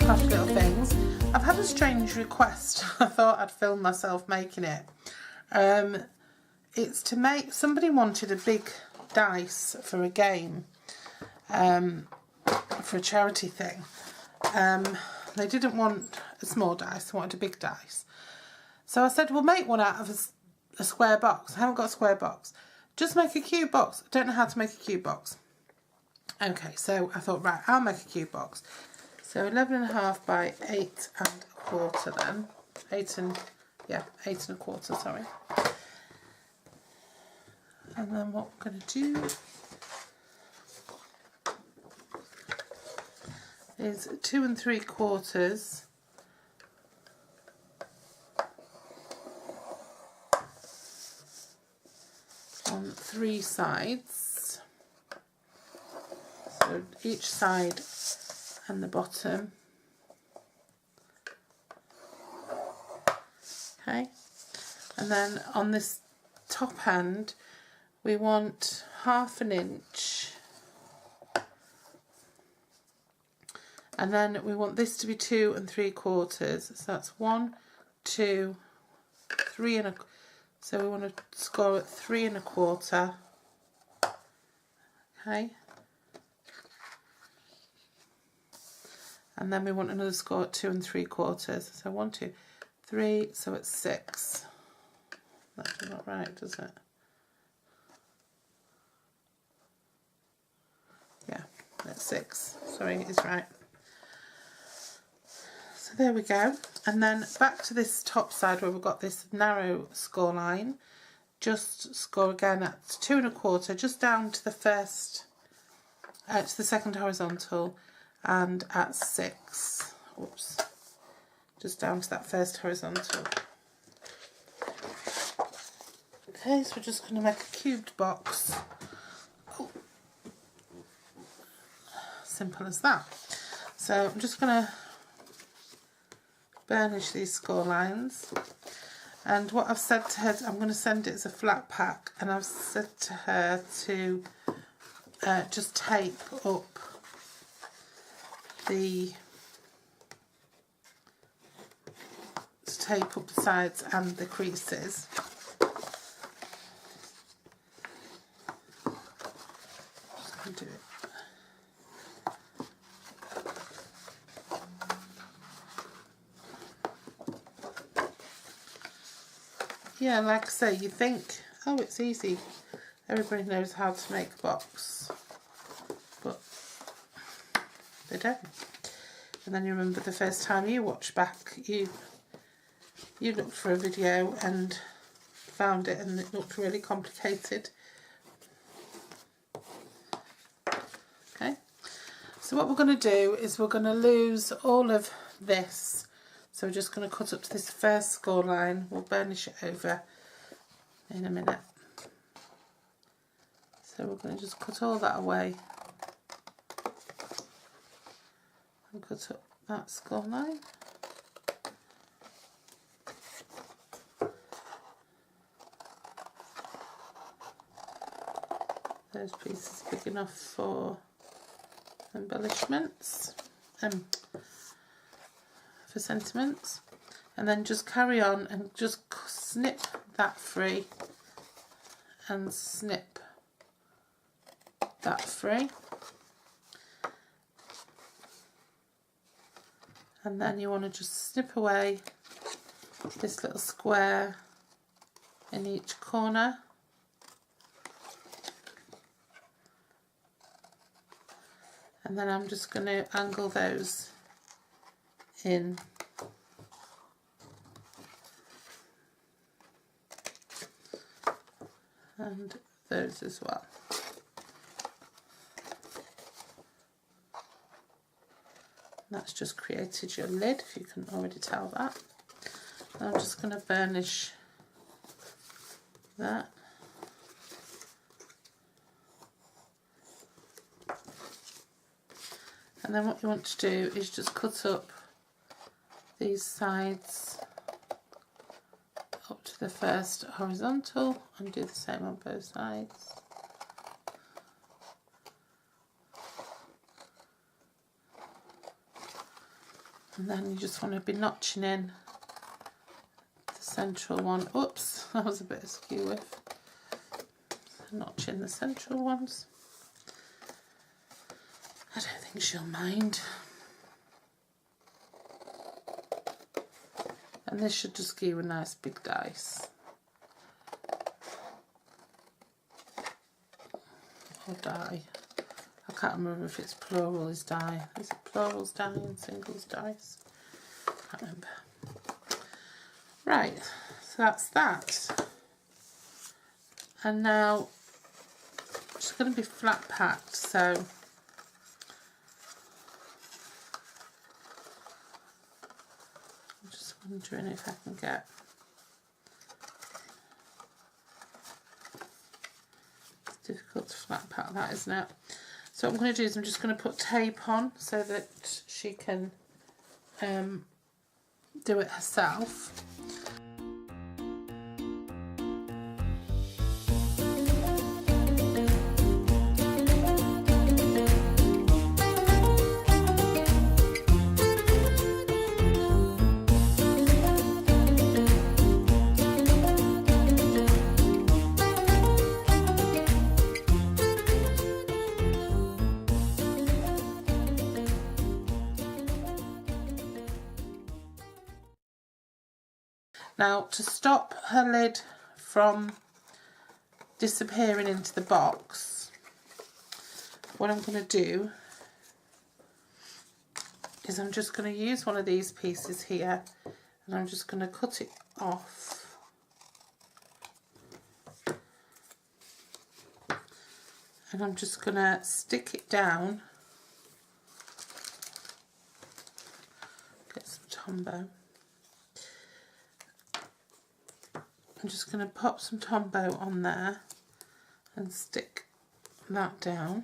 craft little things. I've had a strange request. I thought I'd film myself making it. It's to make, somebody wanted a big dice for a game, for a charity thing. They didn't want a small dice, they wanted a big dice. So I said, well, make one out of a square box. I haven't got a square box. Just make a cube box. I don't know how to make a cube box. Okay, so I thought, right, I'll make a cube box. So 11.5 by 8.25 then. 8.25, sorry. And then what we're going to do is 2 3/4 on 3 sides. So each side and the bottom. Okay, and then on this top end we want 1/2 inch, and then we want this to be 2 3/4, so that's 1, 2, 3 and a, so we want to score at 3 1/4. Okay, and then we want another score at 2 3/4, so 1, 2, 3, so it's 6. That's not right, does it? Yeah, that's 6. Sorry, it is right. So there we go. And then back to this top side where we've got this narrow score line. Just score again at 2 1/4, just down to the first, to the second horizontal, and at 6. Oops. Just down to that first horizontal. Okay, so we're just going to make a cubed box. Oh. Simple as that. So I'm just going to burnish these score lines. And what I've said to her, I'm going to send it as a flat pack, and I've said to her to just tape up the sides and the creases. Just going to do it. Yeah, like I say, you think, oh, it's easy. Everybody knows how to make a box, but they don't. And then you remember the first time you watched back, you looked for a video and found it, and it looked really complicated. Okay, so what we're going to do is we're going to lose all of this. So we're just going to cut up to this first score line. We'll burnish it over in a minute. So we're going to just cut all that away and cut up that score line. Those pieces are big enough for embellishments, for sentiments, and then just carry on and just snip that free and snip that free, and then you want to just snip away this little square in each corner. And then I'm just going to angle those in. And those as well. And that's just created your lid, if you can already tell that. And I'm just going to burnish that. And then what you want to do is just cut up these sides up to the first horizontal and do the same on both sides. And then you just want to be notching in the central one. Oops, that was a bit askew with. Notch in the central ones. I don't think she'll mind. And this should just give you a nice big dice. Or die. I can't remember if it's plural is die. Is it plurals die and singles dice? I can't remember. Right, so that's that. And now it's going to be flat packed, so I'm just wondering if I can get it's difficult to flat pack that, isn't it? So what I'm going to do is I'm just going to put tape on so that she can do it herself. Now, to stop her lid from disappearing into the box, what I'm going to do is I'm just going to use one of these pieces here and I'm just going to cut it off. And I'm just going to stick it down. Get some Tombow. I'm just going to pop some Tombow on there and stick that down.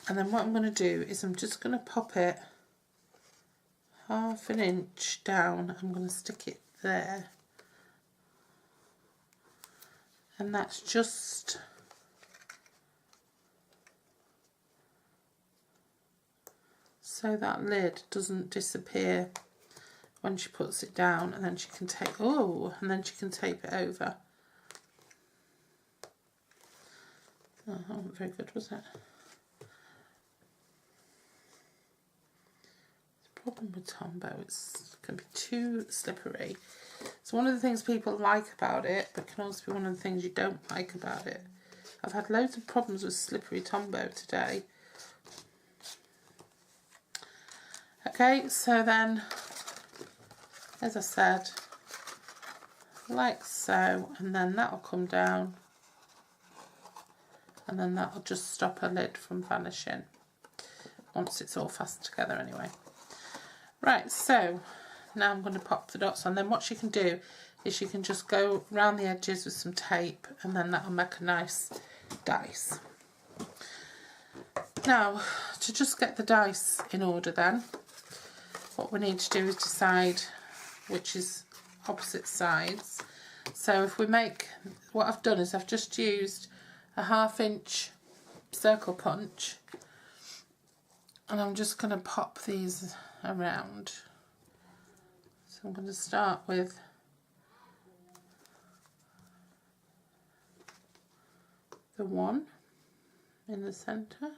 And then what I'm going to do is I'm just going to pop it half an inch down. I'm going to stick it there. And that's just so that lid doesn't disappear when she puts it down, and then she can tape, and then she can tape it over. Oh, that wasn't very good, was it? The problem with Tombow, it can be too slippery. It's one of the things people like about it, but can also be one of the things you don't like about it. I've had loads of problems with slippery Tombow today. Okay, so then, as I said, like so, and then that'll come down, and then that'll just stop her lid from vanishing once it's all fastened together anyway. Right, so now I'm going to pop the dots on. Then what she can do is she can just go round the edges with some tape, and then that'll make a nice dice. Now, to just get the dice in order then, what we need to do is decide which is opposite sides. So if we make, what I've done is I've just used a 1/2 inch circle punch, and I'm just going to pop these around. So I'm going to start with the one in the centre,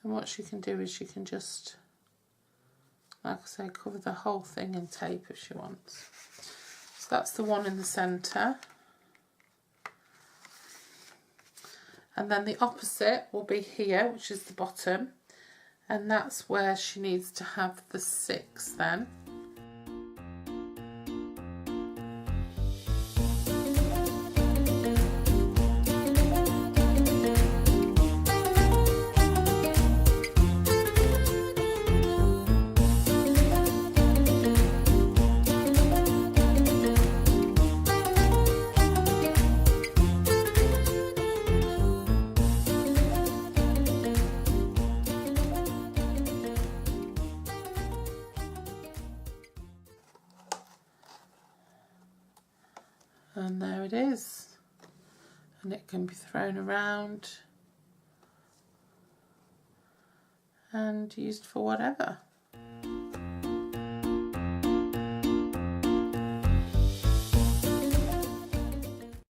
and what she can do is she can just, like I say, cover the whole thing in tape if she wants. So that's the one in the centre. And then the opposite will be here, which is the bottom. And that's where she needs to have the 6 then. And there it is, and it can be thrown around and used for whatever.